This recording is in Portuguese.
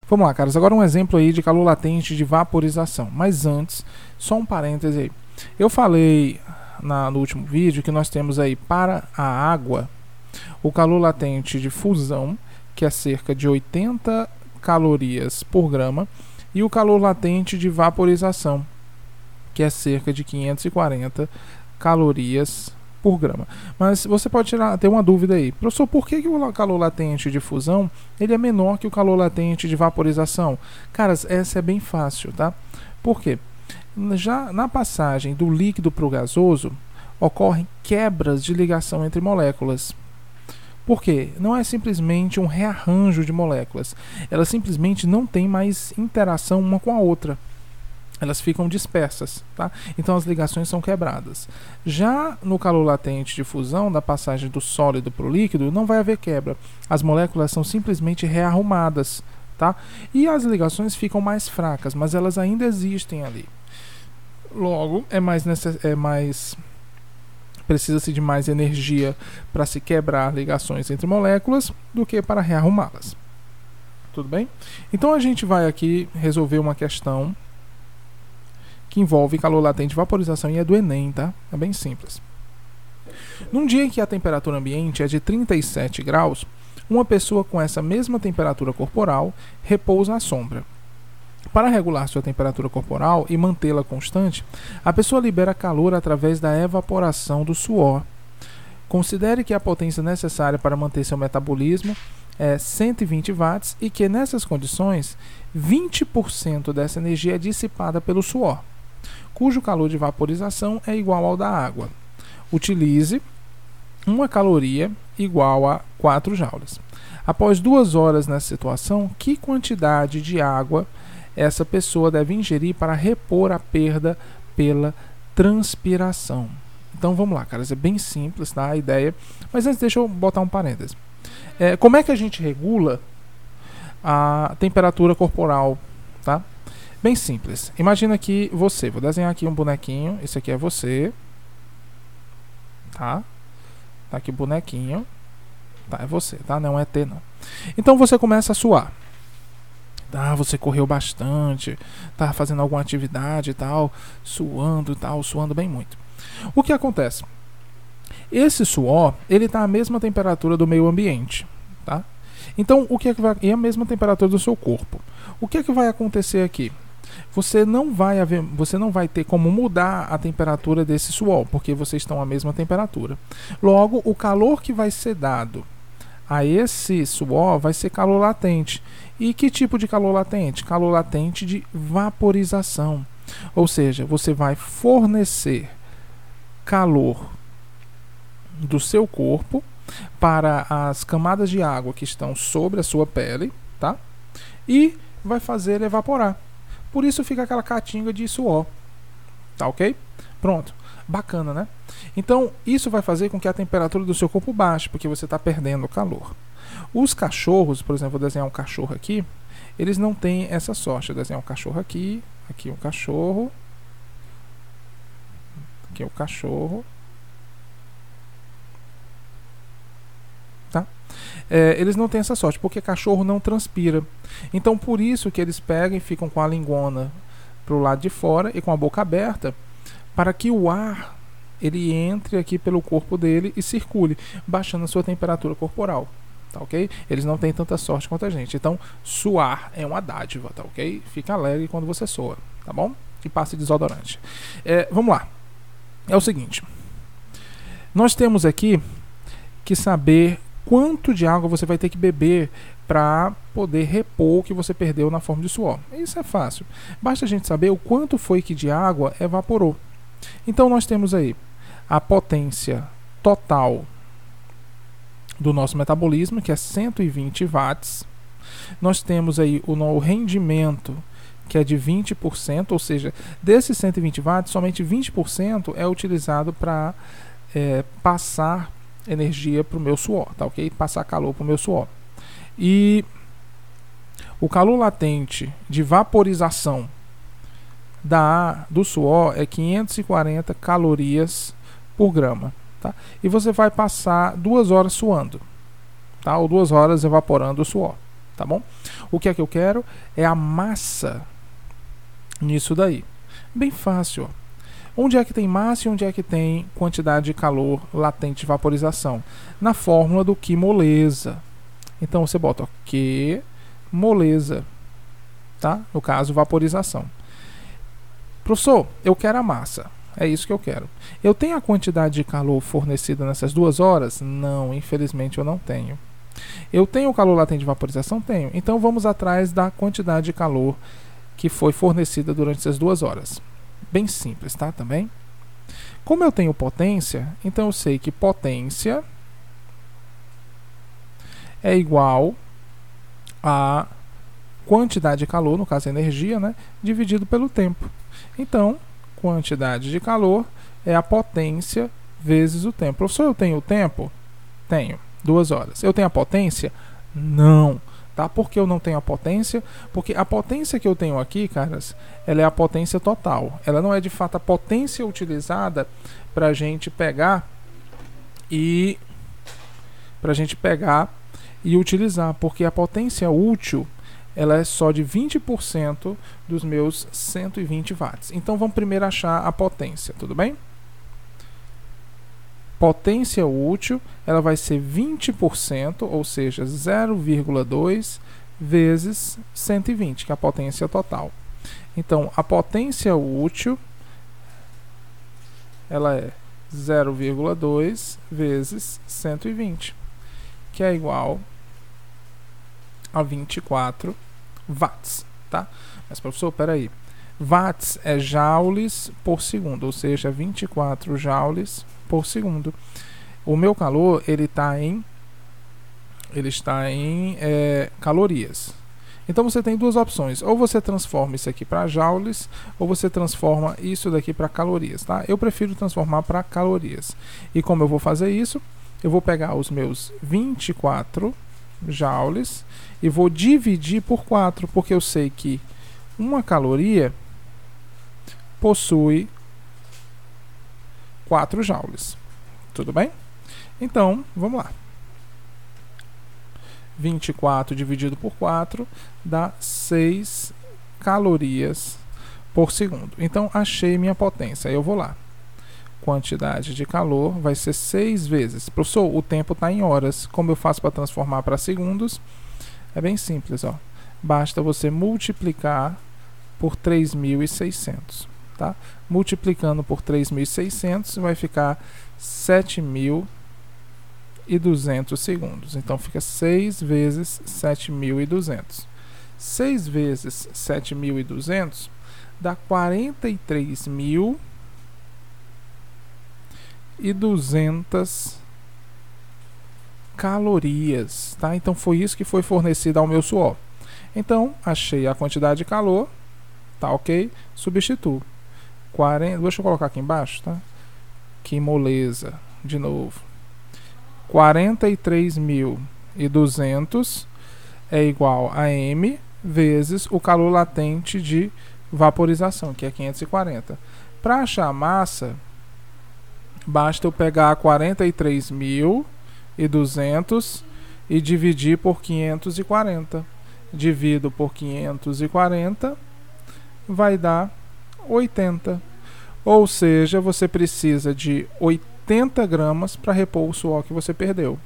Vamos lá, caras. Agora um exemplo aí de calor latente de vaporização. Mas antes, só um parêntese aí. Eu falei no último vídeo que nós temos aí para a água o calor latente de fusão, que é cerca de 80 calorias por grama, e o calor latente de vaporização, que é cerca de 540 calorias por grama. Mas você pode ter uma dúvida aí. Professor, por que o calor latente de fusão ele é menor que o calor latente de vaporização? Caras, essa é bem fácil, tá? Por quê? Já na passagem do líquido para o gasoso, ocorrem quebras de ligação entre moléculas. Por quê? Não é simplesmente um rearranjo de moléculas. Elas simplesmente não têm mais interação uma com a outra. Elas ficam dispersas, tá? Então as ligações são quebradas. Já no calor latente de fusão, da passagem do sólido para o líquido, não vai haver quebra. As moléculas são simplesmente rearrumadas, tá? E as ligações ficam mais fracas, mas elas ainda existem ali. Logo, precisa-se de mais energia para se quebrar ligações entre moléculas do que para rearrumá-las. Tudo bem? Então a gente vai aqui resolver uma questão que envolve calor latente de vaporização e é do Enem, tá? É bem simples. Num dia em que a temperatura ambiente é de 37 graus, uma pessoa com essa mesma temperatura corporal repousa à sombra. Para regular sua temperatura corporal e mantê-la constante, a pessoa libera calor através da evaporação do suor. Considere que a potência necessária para manter seu metabolismo é 120 watts e que, nessas condições, 20% dessa energia é dissipada pelo suor, cujo calor de vaporização é igual ao da água. Utilize 1 caloria igual a 4 joules. Após 2 horas nessa situação, que quantidade de água essa pessoa deve ingerir para repor a perda pela transpiração? Então vamos lá, caras, é bem simples, tá, a ideia. Mas antes deixa eu botar um parêntese. Como é que a gente regula a temperatura corporal, tá? Bem simples. Imagina que você, vou desenhar aqui um bonequinho, esse aqui é você, tá? Tá aqui o bonequinho, tá? É você, tá? Não é ET, não. Então você começa a suar. Tá, você correu bastante, tá fazendo alguma atividade e tal, suando bem muito. O que acontece? Esse suor, ele tá à mesma temperatura do meio ambiente, tá? Então, o que é que vai, e a mesma temperatura do seu corpo. O que é que vai acontecer aqui? Você não vai ter como mudar a temperatura desse suor, porque vocês estão à mesma temperatura. Logo, o calor que vai ser dado a esse suor vai ser calor latente. E que tipo de calor latente? Calor latente de vaporização. Ou seja, você vai fornecer calor do seu corpo para as camadas de água que estão sobre a sua pele, tá? E vai fazer evaporar. Por isso fica aquela catinga de suor. Tá ok? Pronto. Bacana, né? Então, isso vai fazer com que a temperatura do seu corpo baixe, porque você está perdendo calor. Os cachorros, por exemplo, vou desenhar um cachorro aqui, eles não têm essa sorte. Eu desenhar um cachorro aqui, aqui um cachorro, aqui o cachorro, tá? Eles não têm essa sorte, porque cachorro não transpira. Então, por isso que eles pegam e ficam com a lingona para o lado de fora e com a boca aberta, para que o ar ele entre aqui pelo corpo dele e circule, baixando a sua temperatura corporal, tá ok? Eles não têm tanta sorte quanto a gente. Então, suar é uma dádiva, tá ok? Fica alegre quando você soa, tá bom? E passe desodorante. Vamos lá. É o seguinte. Nós temos aqui que saber quanto de água você vai ter que beber para poder repor o que você perdeu na forma de suor. Isso é fácil. Basta a gente saber o quanto foi que de água evaporou. Então nós temos aí a potência total do nosso metabolismo, que é 120 watts. Nós temos aí o rendimento, que é de 20%, ou seja, desses 120 watts, somente 20% é utilizado para passar energia para o meu suor, tá ok? Passar calor para o meu suor. E o calor latente de vaporização do suor é 540 calorias por grama, tá? E você vai passar 2 horas suando, tá? Ou 2 horas evaporando o suor. tá bom? O que é que eu quero? É a massa nisso daí. Bem fácil, ó. Onde é que tem massa e onde é que tem quantidade de calor latente de vaporização? Na fórmula do Q moleza. Então você bota, ó, Q moleza, tá? No caso, vaporização. Professor, eu quero a massa. É isso que eu quero. Eu tenho a quantidade de calor fornecida nessas 2 horas? Não, infelizmente eu não tenho. Eu tenho o calor latente de vaporização? Tenho. Então vamos atrás da quantidade de calor que foi fornecida durante essas 2 horas. Bem simples, tá? Também. Como eu tenho potência, então eu sei que potência é igual a quantidade de calor, no caso energia, né, dividido pelo tempo. Então, quantidade de calor é a potência vezes o tempo. Professor, eu tenho o tempo? Tenho. 2 horas. Eu tenho a potência? Não. Tá? Por que eu não tenho a potência? Porque a potência que eu tenho aqui, caras, ela é a potência total. Ela não é de fato a potência utilizada para a gente pegar e utilizar, porque a potência útil ela é só de 20% dos meus 120 watts. Então vamos primeiro achar a potência, tudo bem? Potência útil, ela vai ser 20%, ou seja, 0,2 vezes 120, que é a potência total. Então, a potência útil, ela é 0,2 vezes 120, que é igual a 24 watts, tá? Mas, professor, peraí. Watts é joules por segundo, ou seja, 24 joules por segundo. O meu calor ele está em calorias. Então você tem 2 opções: ou você transforma isso aqui para joules, ou você transforma isso daqui para calorias, tá? Eu prefiro transformar para calorias. E como eu vou fazer isso? Eu vou pegar os meus 24 joules e vou dividir por 4, porque eu sei que uma caloria possui 4 joules. Tudo bem? Então, vamos lá. 24 dividido por 4 dá 6 calorias por segundo. Então, achei minha potência. Aí eu vou lá. Quantidade de calor vai ser 6 vezes. Professor, o tempo está em horas. Como eu faço para transformar para segundos? É bem simples, ó. Basta você multiplicar por 3.600, tá? Multiplicando por 3.600 vai ficar 7.200 segundos. Então fica 6 vezes 7.200. 6 vezes 7.200 dá 43.200 calorias, tá? Então foi isso que foi fornecido ao meu suor. Então, achei a quantidade de calor, tá ok? Substituo. Deixa eu colocar aqui embaixo, tá? Que moleza, de novo. 43.200 é igual a M vezes o calor latente de vaporização, que é 540. Para achar a massa, basta eu pegar 43.200 e dividir por 540. Divido por 540, vai dar 80. Ou seja, você precisa de 80 gramas para repor o suor que você perdeu.